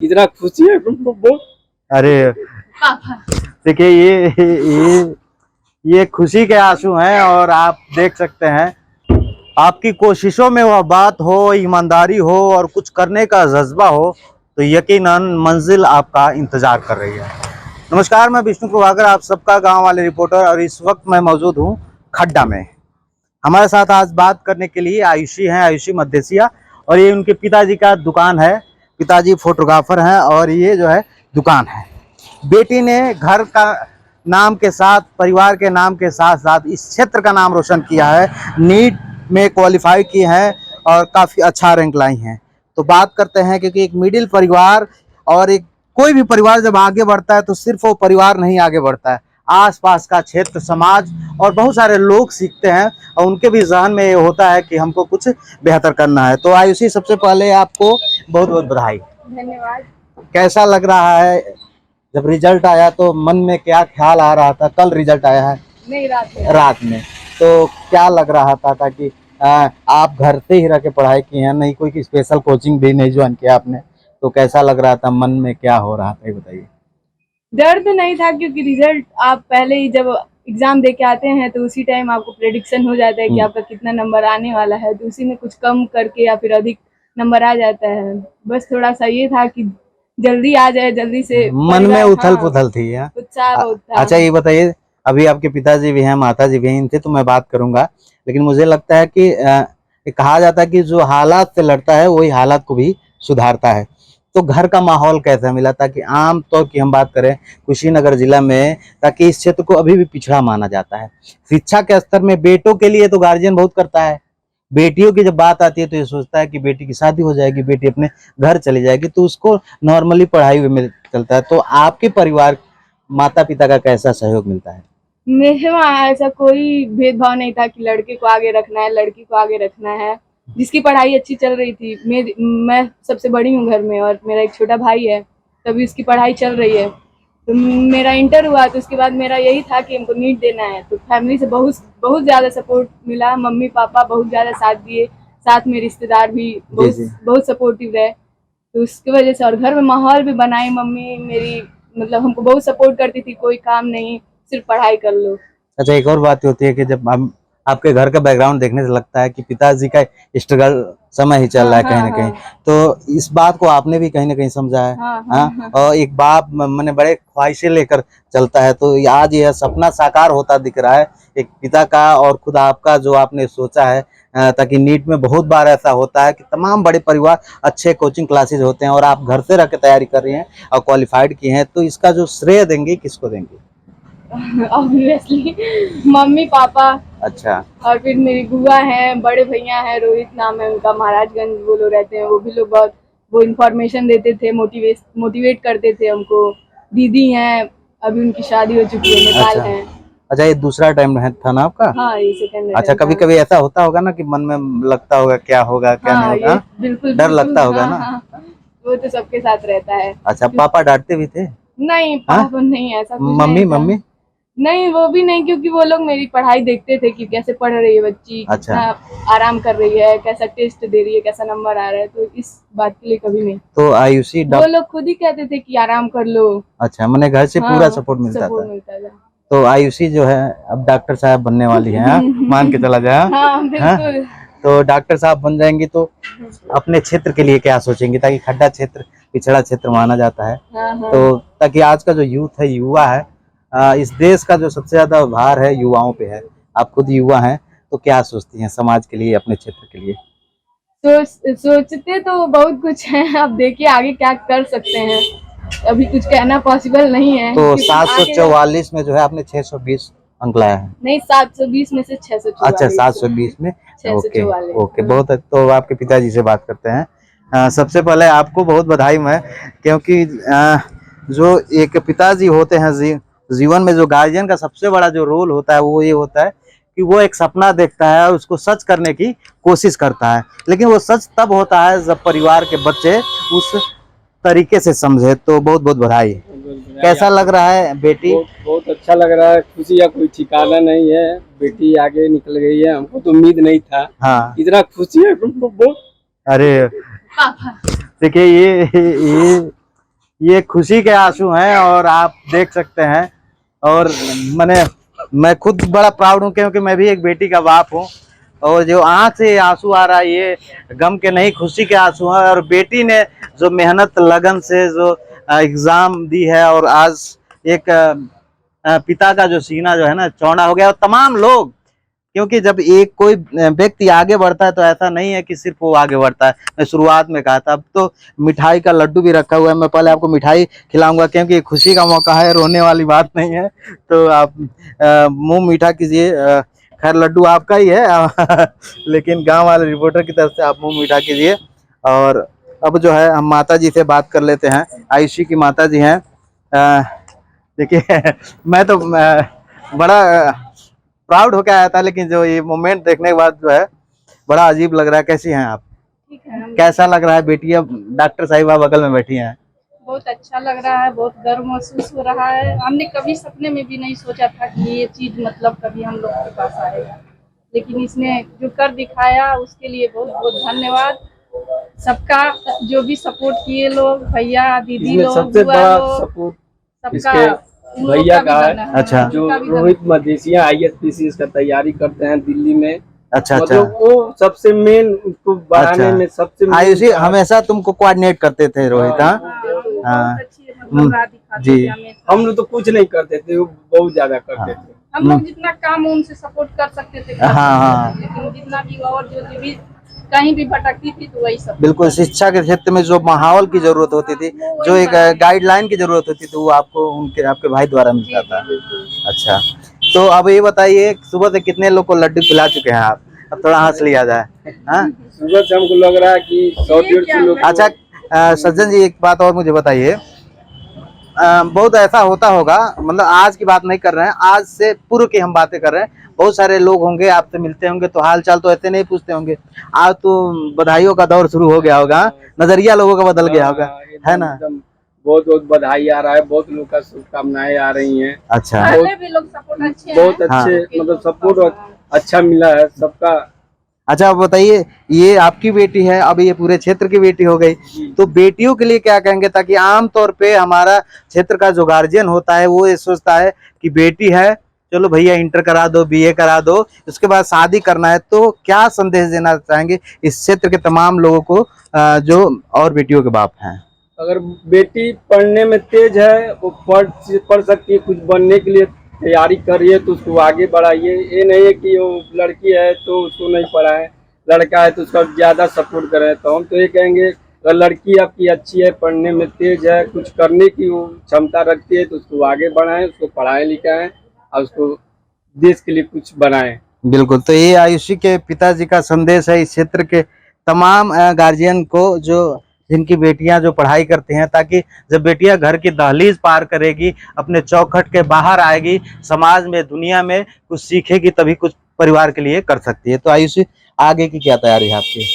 इतना खुशी है तुमको बहुत। अरे देखिए ये खुशी के आंसू हैं और आप देख सकते हैं आपकी कोशिशों में वह बात हो, ईमानदारी हो और कुछ करने का जज्बा हो तो यकीनन मंजिल आपका इंतजार कर रही है। नमस्कार, मैं विष्णु प्रभाकर, आप सबका गांव वाले रिपोर्टर, और इस वक्त मैं मौजूद हूं खड्डा में। हमारे साथ आज बात करने के लिए आयुषी हैं, आयुषी मदेसिया, और ये उनके पिताजी का दुकान है। पिताजी फोटोग्राफर हैं और ये जो है दुकान है। बेटी ने घर का नाम के साथ, परिवार के नाम के साथ साथ इस क्षेत्र का नाम रोशन किया है। नीट में क्वालिफाई की हैं और काफ़ी अच्छा रैंक लाई हैं। तो बात करते हैं, क्योंकि एक मिडिल परिवार और एक कोई भी परिवार जब आगे बढ़ता है तो सिर्फ वो परिवार नहीं आगे बढ़ता है, आसपास का क्षेत्र, समाज और बहुत सारे लोग सीखते हैं और उनके भी जहन में ये होता है कि हमको कुछ बेहतर करना है। तो आयुषी, सबसे पहले आपको बहुत बहुत बधाई। धन्यवाद। कैसा लग रहा है जब रिजल्ट आया? तो मन में क्या ख्याल आ रहा था? कल रिजल्ट आया है? नहीं, रात में। तो क्या लग रहा था कि आप घर से ही रह के पढ़ाई की हैं, नहीं कोई स्पेशल कोचिंग भी नहीं ज्वाइन किया आपने, तो कैसा लग रहा था? मन में क्या हो रहा था, ये बताइए। डर तो नहीं था, क्योंकि रिजल्ट आप पहले ही जब एग्जाम दे के आते हैं तो उसी टाइम आपको प्रेडिक्शन हो जाता है कि आपका कितना नंबर आने वाला है, तो उसी में कुछ कम करके या फिर अधिक नंबर आ जाता है। बस थोड़ा सा ये था कि जल्दी आ जाए, जल्दी से। मन में उथल पुथल थी? उत्साह बहुत था। अच्छा, ये बताइए, अभी आपके पिताजी भी हैं, माता जी भी हैं, इनसे तो मैं बात करूंगा, लेकिन मुझे लगता है कि कहा जाता है कि जो हालात से लड़ता है वही हालात को भी सुधारता है। तो घर का माहौल कैसा मिला? ताकि आम तौर की हम बात करें कुशीनगर जिला में, ताकि इस क्षेत्र को अभी भी पिछड़ा माना जाता है शिक्षा के स्तर में। बेटों के लिए तो गार्जियन बहुत करता है, बेटियों की जब बात आती है तो ये सोचता है कि बेटी की शादी हो जाएगी, बेटी अपने घर चली जाएगी, तो उसको नॉर्मली पढ़ाई में चलता है। तो आपके परिवार, माता पिता का कैसा सहयोग मिलता है? मेरे वहाँ ऐसा कोई भेदभाव नहीं था कि लड़के को आगे रखना है, लड़की को आगे रखना है। जिसकी पढ़ाई अच्छी चल रही थी, मैं सबसे बड़ी हूँ घर में और मेरा एक छोटा भाई है, तभी उसकी पढ़ाई चल रही है। तो मेरा इंटर हुआ तो उसके बाद मेरा यही था कि हमको नीट देना है। तो फैमिली से बहुत बहुत ज़्यादा सपोर्ट मिला। मम्मी पापा बहुत ज़्यादा साथ दिए, साथ में रिश्तेदार भी बहुत सपोर्टिव रहे। तो उसकी वजह से, और घर में माहौल भी बनाए। मम्मी मेरी मतलब हमको बहुत सपोर्ट करती थी, कोई काम नहीं, सिर्फ पढ़ाई कर लो। अच्छा, एक और बात होती है कि जब हम आपके घर का बैकग्राउंड देखने से लगता है कि पिताजी का स्ट्रगल समय ही चल रहा है कहीं ना कहीं, तो इस बात को आपने भी कहीं ना कहीं समझा है। और एक बाप मैंने बड़े ख्वाहिशें लेकर चलता है, तो आज यह सपना साकार होता दिख रहा है एक पिता का और खुद आपका, जो आपने सोचा है। ताकि नीट में बहुत बार ऐसा होता है कि तमाम बड़े परिवार, अच्छे कोचिंग क्लासेज होते हैं और आप घर से रह के तैयारी कर रही हैं और क्वालिफाइड की हैं, तो इसका जो श्रेय देंगे किसको देंगे? Obviously mummy papa. अच्छा। और फिर मेरी बुआ हैं, बड़े भैया हैं, रोहित नाम है उनका, महाराजगंज वो लोग रहते हैं। वो भी लोग बहुत वो इन्फॉर्मेशन देते थे, मोटिवेट करते थे हमको। दीदी हैं, अभी उनकी शादी हो चुकी है, नेपाल है। अच्छा, ये दूसरा टाइम था ना आपका? हाँ, ये सेकंड। अच्छा, कभी कभी ऐसा होता होगा ना कि मन में लगता होगा क्या होगा क्या नहीं होगा? बिल्कुल डर लगता होगा ना? वो तो सबके साथ रहता है। अच्छा, पापा डांटते भी थे? नहीं, पापा नहीं, ऐसा कुछ मम्मी? नहीं था। मम्मी नहीं, वो भी नहीं, क्योंकि वो लोग मेरी पढ़ाई देखते थे कि कैसे पढ़ रही है बच्ची, अच्छा, कितना आराम कर रही है, कैसा टेस्ट दे रही है, कैसा नंबर आ रहा है। तो इस बात के लिए कभी नहीं। तो आयुषी वो लोग खुद ही कहते थे कि आराम कर लो। अच्छा, मैंने घर से पूरा सपोर्ट मिलता था। तो आयुषी जो है अब डॉक्टर साहब बनने वाली है, मान के चला जाए। बिल्कुल। तो डॉक्टर साहब बन जाएंगी तो अपने क्षेत्र के लिए क्या सोचेंगे? ताकि खड्डा क्षेत्र पिछड़ा क्षेत्र माना जाता है, तो ताकि आज का जो यूथ है, युवा है, इस देश का जो सबसे ज्यादा भार है युवाओं पे है। आप खुद युवा हैं, तो क्या सोचती हैं समाज के लिए, अपने क्षेत्र के लिए? सोचते तो बहुत कुछ है, अब देखिए आगे क्या कर सकते हैं। अभी कुछ कहना पॉसिबल नहीं है। तो 744 में जो है आपने 620 अंक लाया है? नहीं, 720 में से 644। अच्छा, 720 में। ओके ओके, बहुत। तो आपके पिताजी से बात करते हैं। सबसे पहले आपको बहुत बधाई मैं, क्योंकि जो एक पिताजी होते हैं जीवन में, जो गार्जियन का सबसे बड़ा जो रोल होता है वो ये होता है कि वो एक सपना देखता है और उसको सच करने की कोशिश करता है, लेकिन वो सच तब होता है जब परिवार के बच्चे उस तरीके से समझे। तो बहुत बहुत बधाई। कैसा लग रहा है बेटी? बहुत अच्छा लग रहा है। खुशी का कोई ठिकाना नहीं है। बेटी आगे निकल गई है, हमको तो उम्मीद नहीं था। हाँ, इतना खुशी है तुमको बहुत। अरे देखिए, ये खुशी के आंसू हैं और आप देख सकते हैं। और मैं खुद बड़ा प्राउड हूँ क्योंकि मैं भी एक बेटी का बाप हूँ। और जो आंख से आंसू आ रहा है ये गम के नहीं खुशी के आंसू हैं। और बेटी ने जो मेहनत लगन से जो एग्जाम दी है और आज एक पिता का जो सीना जो है ना चौड़ा हो गया। और तमाम लोग, क्योंकि जब एक कोई व्यक्ति आगे बढ़ता है तो ऐसा नहीं है कि सिर्फ वो आगे बढ़ता है। मैं शुरुआत में कहा था, अब तो मिठाई का लड्डू भी रखा हुआ है। मैं पहले आपको मिठाई खिलाऊंगा क्योंकि खुशी का मौका है, रोने वाली बात नहीं है। तो आप मुंह मीठा कीजिए। खैर लड्डू आपका ही है लेकिन गांव वाले रिपोर्टर की तरफ से आप मुंह मीठा कीजिए। और अब जो है हम माता जी से बात कर लेते हैं। आयुषी की माता जी हैं। देखिए मैं तो बड़ा प्राउड होकर आया था, लेकिन जो ये मोमेंट देखने के बाद जो है बड़ा अजीब लग रहा है। कैसी हैं आप? ठीक है। कैसा लग रहा है बेटी अब डॉक्टर साहिबा बगल में बैठी हैं? बहुत अच्छा लग रहा है, बहुत गर्व महसूस हो रहा है। हमने कभी सपने में भी नहीं सोचा था कि ये चीज मतलब कभी हम लोग के पास आएगा, लेकिन इसने जो कर दिखाया उसके लिए बहुत बहुत धन्यवाद। सबका जो भी सपोर्ट किए लोग, भैया दीदी इसमें लोग, सबसे बुआ बड़ा लोग, सपोर्ट सबका इसके उन लोग भैया का का भी है। धन्यवाद। अच्छा। जो उनका भी रोहित मदेशिया ISPC का तैयारी करते हैं दिल्ली में। अच्छा अच्छा। मतलब वो सबसे मेन उसको बढ़ाने अच्छा। में सबसे main आयुषी का- हमेशा तुमको कोऑर्डिनेट करते थे रोहित? हाँ बहुत अच्छी मतलब राह दिखाते जी। थे हमेशा। हम लोग तो कुछ नहीं करते थे, वो बहुत ज्यादा करते थे। हम लोग जितना काम उनसे सपोर्ट कर सकते थे कर हाँ, सकते थे, लेकिन जितना भी और जो भी कहीं भी भटकती थी तो वही सब। बिल्कुल। शिक्षा के क्षेत्र में जो माहौल की जरूरत होती थी, जो एक गाइडलाइन की जरूरत होती थी, वो आपको उनके आपके भाई द्वारा मिलता था। अच्छा, तो अब ये बताइए सुबह से कितने लोग को लड्डू खिला चुके हैं आप? अब थोड़ा हंस लिया जाए। हाँ सुबह से हमको लग रहा है कि 100-150 लोग। अच्छा सज्जन जी एक बात और मुझे बताइए। बहुत ऐसा होता होगा, मतलब आज की बात नहीं कर रहे हैं, आज से पूर्व की हम बातें कर रहे हैं। बहुत सारे लोग होंगे आपसे मिलते होंगे तो हाल चाल तो ऐसे नहीं पूछते होंगे। आज तो बधाइयों का दौर शुरू हो गया होगा, नजरिया लोगों का बदल गया होगा, है ना? एकदम बहुत बहुत बधाई आ रहा है, बहुत लोग का शुभकामनाएं आ रही हैं। अच्छा पहले भी लोग सपोर्ट अच्छे बहुत हैं। अच्छे मतलब सपोर्ट अच्छा मिला है सबका। अच्छा, अब बताइए ये आपकी बेटी है, अब ये पूरे क्षेत्र की बेटी हो गई, तो बेटियों के लिए क्या कहेंगे? ताकि आम तौर पे हमारा क्षेत्र का जो गार्जियन होता है वो ये सोचता है कि बेटी है, चलो भैया इंटर करा दो, BA करा दो, उसके बाद शादी करना है। तो क्या संदेश देना चाहेंगे इस क्षेत्र के तमाम लोगों को जो और बेटियों के बाप हैं? अगर बेटी पढ़ने में तेज है, वो पढ़ सकती है, कुछ बनने के लिए तैयारी कर रही है तो उसको आगे बढ़ाइए। ये नहीं है कि वो लड़की है तो उसको नहीं पढ़ाएं, लड़का है तो उसका ज्यादा सपोर्ट करें। तो हम तो ये कहेंगे अगर लड़की आपकी अच्छी है, पढ़ने में तेज है, कुछ करने की वो क्षमता रखती है तो उसको आगे बढ़ाएं, उसको पढ़ाएं लिखाएं और उसको देश के लिए कुछ बनाएं। बिल्कुल। तो ये आयुषी के पिताजी का संदेश है इस क्षेत्र के तमाम गार्जियन को, जो जिनकी बेटियां जो पढ़ाई करती हैं, ताकि जब बेटियां घर की दहलीज पार करेगी, अपने चौखट के बाहर आएगी, समाज में दुनिया में कुछ सीखेगी, तभी कुछ परिवार के लिए कर सकती है। तो आयुषी आगे की क्या तैयारी है आपकी?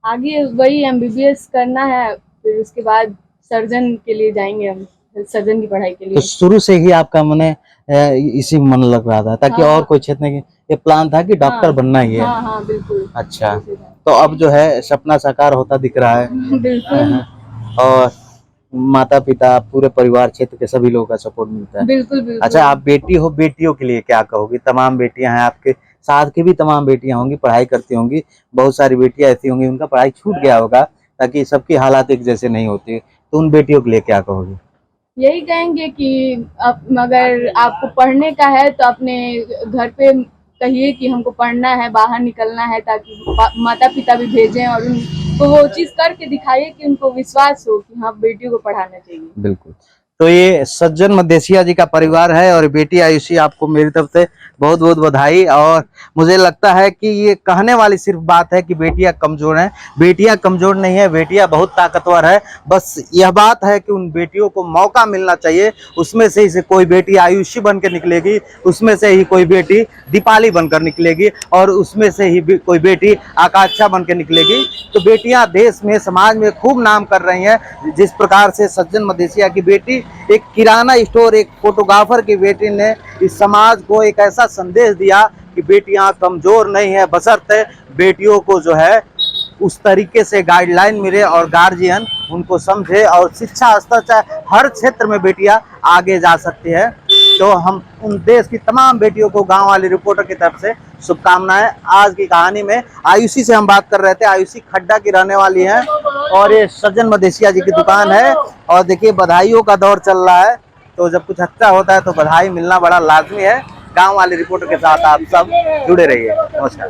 आगे वही MBBS करना है, फिर उसके बाद सर्जन के लिए जाएंगे हम, सर्जन की पढ़ाई के तो लिए। शुरू से ही आपका मन इसी में मन लग रहा था, ताकि हाँ। और कोई क्षेत्र नहीं, ये प्लान था कि डॉक्टर हाँ, बनना ही है? हाँ हाँ बिल्कुल। अच्छा, तो अब जो है सपना साकार होता दिख रहा है। बिल्कुल और माता पिता पूरे परिवार क्षेत्र के सभी लोगों का सपोर्ट मिलता है। बिल्कुल बिल्कुल। अच्छा, आप बेटी हो, बेटियों के लिए क्या कहोगी? तमाम बेटियां हैं आपके साथ की भी तमाम बेटियां होंगी, पढ़ाई करती होंगी, बहुत सारी बेटियां ऐसी होंगी उनका पढ़ाई छूट गया होगा, ताकि सबकी हालात एक जैसे नहीं होती, तो उन बेटियों के लिए क्या कहोगी? यही कहेंगे कि अगर आपको पढ़ने का है तो अपने घर पे कहिए कि हमको पढ़ना है, बाहर निकलना है, ताकि माता पिता भी भेजें और उनको वो चीज करके दिखाइए कि उनको विश्वास हो कि हाँ बेटियों को पढ़ाना चाहिए। बिल्कुल। तो ये सज्जन मदेशिया जी का परिवार है और बेटी आयुषी, आपको मेरी तरफ से बहुत बहुत बधाई। और मुझे लगता है कि ये कहने वाली सिर्फ बात है कि बेटियां कमजोर हैं, बेटियां कमजोर नहीं है, बेटियां बहुत ताकतवर है। बस यह बात है कि उन बेटियों को मौका मिलना चाहिए। उसमें से ही कोई बेटी आयुषी बन के निकलेगी, उसमें से ही कोई बेटी दीपाली बनकर निकलेगी, और उसमें से ही कोई बेटी आकांक्षा बन के निकलेगी। तो बेटियां देश में, समाज में खूब नाम कर रही हैं। जिस प्रकार से सज्जन मदेशिया की बेटी एक किराना स्टोर, एक फोटोग्राफर की बेटी ने इस समाज को एक ऐसा संदेश दिया कि बेटियां कमजोर नहीं है, बशर्ते बेटियों को जो है उस तरीके से गाइडलाइन मिले और गार्जियन उनको समझे और शिक्षा स्तर चाहे हर क्षेत्र में बेटियां आगे जा सकती है। तो हम उन देश की तमाम बेटियों को गांव वाली रिपोर्टर की तरफ से शुभकामनाएं। आज की कहानी में आयुषी से हम बात कर रहे थे। आयुषी खड्डा की रहने वाली है और ये सज्जन मदेशिया जी की दुकान है। और देखिए बधाइयों का दौर चल रहा है, तो जब कुछ अच्छा होता है तो बधाई मिलना बड़ा लाजमी है। गांव वाली रिपोर्टर के साथ आप सब जुड़े रहिए। नमस्कार।